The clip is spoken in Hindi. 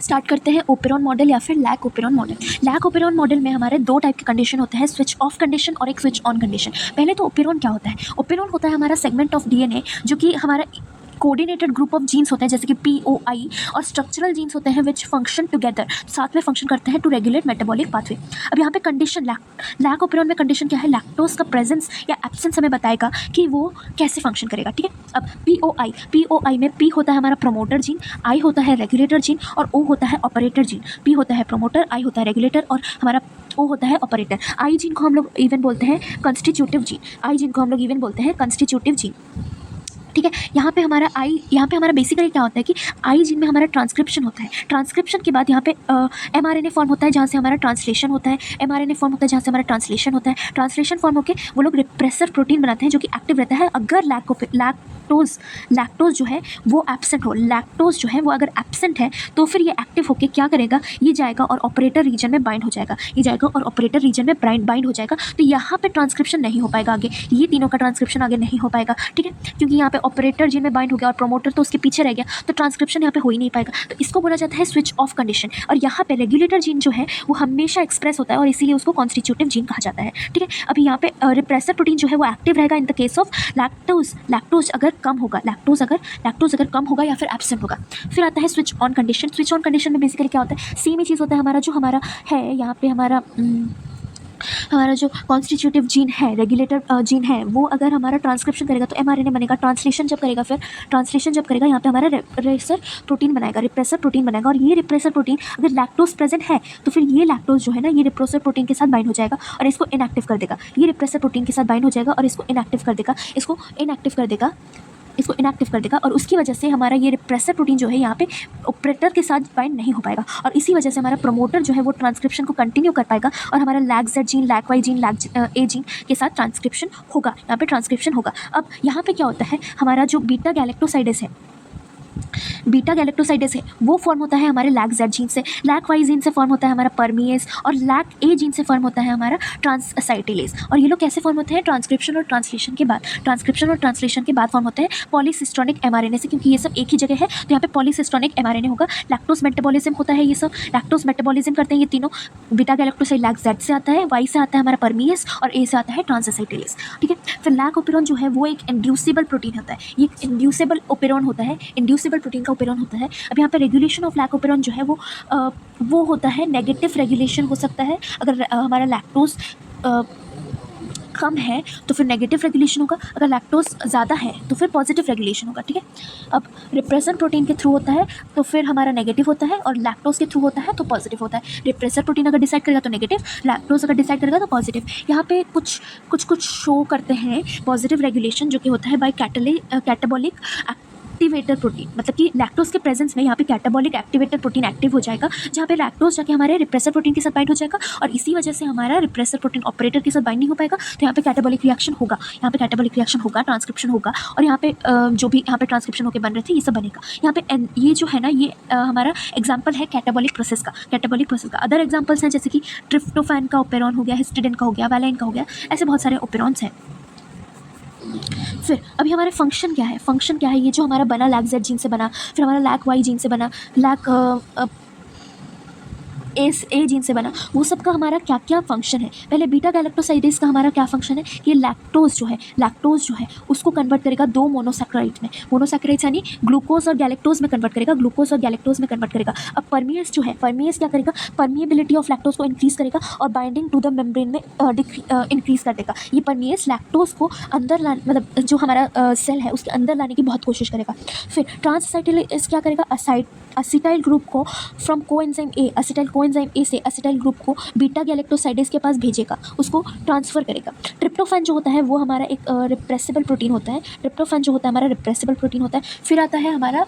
स्टार्ट करते हैं ओपेरॉन मॉडल या फिर lac operon model. Lac operon model में हमारे दो टाइप के कंडीशन होते हैं, स्विच ऑफ कंडीशन और एक स्विच ऑन कंडीशन। पहले तो ओपेरॉन क्या होता है? ओपेरॉन होता है हमारा सेगमेंट ऑफ डीएनए जो कि हमारा कोऑर्डिनेटेड ग्रुप ऑफ जीन्स होते हैं, जैसे कि POI, और स्ट्रक्चरल जीन्स होते हैं विच फंक्शन टुगेदर, साथ में फंक्शन करते हैं टू रेगुलेट मेटाबॉलिक पाथवे। अब यहाँ पे कंडीशन लैक ओपेरॉन में कंडीशन क्या है? लैक्टोज का प्रेजेंस या एब्सेंस हमें बताएगा कि वो कैसे फंक्शन करेगा, ठीक है। अब POI में P होता है हमारा प्रोमोटर जीन, I होता है रेगुलेटर जीन और O होता है ऑपरेटर जीन। P होता है प्रोमोटर, I होता है रेगुलेटर और हमारा O होता है ऑपरेटर। I जीन को हम लोग इवन बोलते हैं कंस्टिट्यूटिव जीन, ठीक है। यहाँ पे हमारा बेसिकली क्या होता है कि आई जीन में हमारा ट्रांसक्रिप्शन होता है। ट्रांसक्रिप्शन के बाद यहाँ पे mRNA फॉर्म होता है जहाँ से हमारा ट्रांसलेशन होता है, mRNA फॉर्म होता है जहाँ से हमारा ट्रांसलेशन होता है। ट्रांसलेशन फॉर्म होकर वो लोग रिप्रेसर प्रोटीन बनाते हैं जो कि एक्टिव रहता है अगर लैक्टोज जो है वो एब्सेंट हो। लैक्टोज जो है वो अगर एब्सेंट है तो फिर ये एक्टिव होकर क्या करेगा, ये जाएगा और ऑपरेटर रीजन में बाइंड हो जाएगा, बाइंड हो जाएगा। तो यहाँ पे ट्रांसक्रिप्शन नहीं हो पाएगा आगे, ये तीनों का ट्रांसक्रिप्शन आगे नहीं हो पाएगा, ठीक है, क्योंकि यहाँ पे ऑपरेटर जीन में बाइंड हो गया और प्रोमोटर तो उसके पीछे रह गया, तो ट्रांसक्रिप्शन यहाँ पे हो ही नहीं पाएगा। तो इसको बोला जाता है स्विच ऑफ कंडीशन। और यहाँ पे रेगुलेटर जीन जो है वो हमेशा एक्सप्रेस होता है और इसीलिए उसको कॉन्स्टिट्यूटिव जीन कहा जाता है, ठीक है। अभी यहाँ पे रिप्रेसर प्रोटीन जो है वो एक्टिव रहेगा in the case of lactose अगर कम होगा, लैक्टोज अगर कम होगा या फिर एब्सेंट होगा। फिर आता है switch on condition. Switch on condition में बेसिकली क्या होता है, सेम ही चीज़ होता है हमारा है यहाँ पे हमारा जो कॉन्स्टिट्यूटिव जीन है, रेगुलेटर जीन है, वो अगर हमारा ट्रांसक्रिप्शन करेगा तो mRNA बनेगा। ट्रांसलेशन जब करेगा यहाँ पे हमारा रिप्रेसर प्रोटीन बनाएगा और ये रिप्रेसर प्रोटीन अगर लैक्टोज प्रेजेंट है तो फिर ये लैक्टोज जो है ना, ये रिप्रेसर प्रोटीन के साथ बाइंड हो जाएगा और इसको इनएक्टिव कर देगा। ये रिप्रेसर प्रोटीन के साथ बाइंड हो जाएगा और इसको इनएक्टिव कर देगा और उसकी वजह से हमारा ये रिप्रेसर प्रोटीन जो है यहाँ पे ऑपरेटर के साथ बाइंड नहीं हो पाएगा और इसी वजह से हमारा प्रोमोटर जो है वो ट्रांसक्रिप्शन को कंटिन्यू कर पाएगा और हमारा lac Z gene, lac Y gene, lac A gene के साथ ट्रांसक्रिप्शन होगा, यहाँ पे ट्रांसक्रिप्शन होगा। अब यहाँ पे क्या होता है, हमारा जो बीटा गैलेक्टोसाइडेस है वो फॉर्म होता है हमारे लैक Z जीन से, लैक Y जीन से फॉर्म होता है हमारा परमीएस और लैक A जीन से फॉर्म होता है हमारा ट्रांसएसाइटिलेज। और ये लोग कैसे फॉर्म होते हैं, ट्रांसक्रिप्शन और ट्रांसलेशन के बाद फॉर्म होते हैं पॉलीसिस्टोनिक mRNA से, क्योंकि ये सब एक ही जगह है तो यहाँ पे पॉलीसिस्टोनिक mRNA होगा। लैक्टोज मेटाबॉलिज्म होता है, ये सब लैक्टोज मेटाबॉलिज्म करते हैं ये तीनों। बीटा गैलेक्टोसाइड लैक Z से आता है, Y से आता है हमारा परमीएस और A से आता है ट्रांसएसाइटिलेज, ठीक है। फिर लैक ओपेरॉन जो है वो एक इंड्यूसिबल प्रोटीन होता है, ये एक इंड्यूसिबल प्रोटीन का ओपेरॉन होता है। अब यहाँ पे रेगुलेशन ऑफ लैक ओपेरॉन जो है वो होता है नेगेटिव रेगुलेशन हो सकता है। अगर हमारा लैक्टोज कम है तो फिर नेगेटिव रेगुलेशन होगा, अगर लैक्टोज ज़्यादा है तो फिर पॉजिटिव रेगुलेशन होगा, ठीक है। अब रिप्रेसर प्रोटीन के थ्रू होता है तो फिर हमारा नेगेटिव होता है और लैक्टोज के थ्रू होता है तो पॉजिटिव होता है। रिप्रेसर प्रोटीन अगर डिसाइड करेगा तो नेगेटिव, लैक्टोज अगर डिसाइड करेगा तो पॉजिटिव। यहाँ पे कुछ शो करते हैं पॉजिटिव रेगुलेशन जो कि होता है बाय कैटाबॉलिक एक्टिवेटर प्रोटीन, मतलब कि लैक्टोज के प्रेजेंस में यहाँ पे कैटाबॉलिक एक्टिवेटर प्रोटीन एक्टिव हो जाएगा, जहाँ पे लैक्टोज जाके हमारे रिप्रेसर प्रोटीन के साथ बाइंड हो जाएगा और इसी वजह से हमारा रिप्रेसर प्रोटीन ऑपरेटर के साथ बाइंड नहीं हो पाएगा। तो यहाँ पे कैटाबॉलिक रिएक्शन होगा, ट्रांसक्रिप्शन होगा और यहाँ पे जो भी यहाँ पे ट्रांसक्रिप्शन होकर बन रहे थे ये सब बनेगा। यहाँ पे ये जो है ना, ये हमारा एग्जाम्पल है कैटाबॉलिक प्रोसेस का। अदर एग्जाम्पल्स हैं जैसे कि ट्रिप्टोफैन का ओपेरॉन हो गया, हिस्टिडाइन का हो गया, वैलाइन का हो गया, ऐसे बहुत सारे ओपेरॉन्स हैं। फिर अभी हमारे फंक्शन क्या है, ये जो हमारा बना लैक Z जीन से बना, फिर हमारा लैक Y जीन से बना, लैक A जीन से बना, वो सब का हमारा क्या क्या फंक्शन है। पहले बीटा गैलेक्टोसाइडेज का हमारा क्या फंक्शन है, ये लैक्टोज जो है उसको कन्वर्ट करेगा दो मोनोसैकेराइड में, यानी ग्लूकोज और गैलेक्टोज में कन्वर्ट करेगा, अब परमीएस जो है, क्या करेगा, परमिएबिलिटी ऑफ लैक्टोज को इंक्रीज करेगा और बाइंडिंग टू द मेम्ब्रेन में इंक्रीज कर देगा। ये परमीएस लैक्टोज को अंदर लाने, मतलब जो हमारा सेल है उसके अंदर लाने की बहुत कोशिश करेगा। फिर ट्रांसएसाइटिलेज क्या करेगा, असीटाइल ग्रुप को फ्रॉम कोएंजाइम ए से असीटाइल ग्रुप को बीटा गैलेक्टोसाइडेज के पास भेजेगा, उसको ट्रांसफ़र करेगा। ट्रिप्टोफैन जो होता है वो हमारा एक रिप्रेसिबल प्रोटीन होता है, फिर आता है हमारा